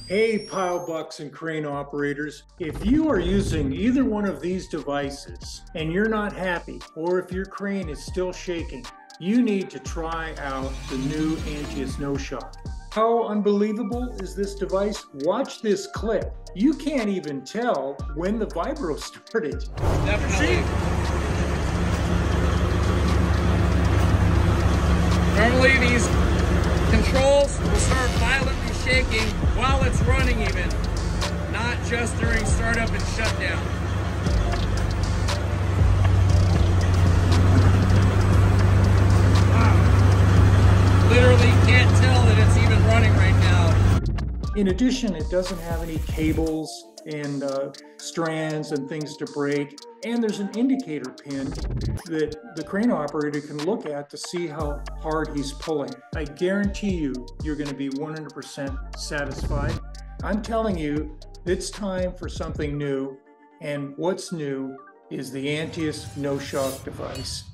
Hey, pile bucks and crane operators, if you are using either one of these devices and you're not happy, or if your crane is still shaking, you need to try out the new Antius No Shock. How unbelievable is this device? Watch this clip. You can't even tell when the vibro started. Definitely. Normally these controls will start violently shaking while it's running even, not just during startup and shutdown. Wow. Literally can't tell that it's even running right now. In addition, it doesn't have any cables and strands and things to break. And there's an indicator pin that the crane operator can look at to see how hard he's pulling. I guarantee you, you're going to be 100% satisfied. I'm telling you, it's time for something new. And what's new is the Antius No Shock device.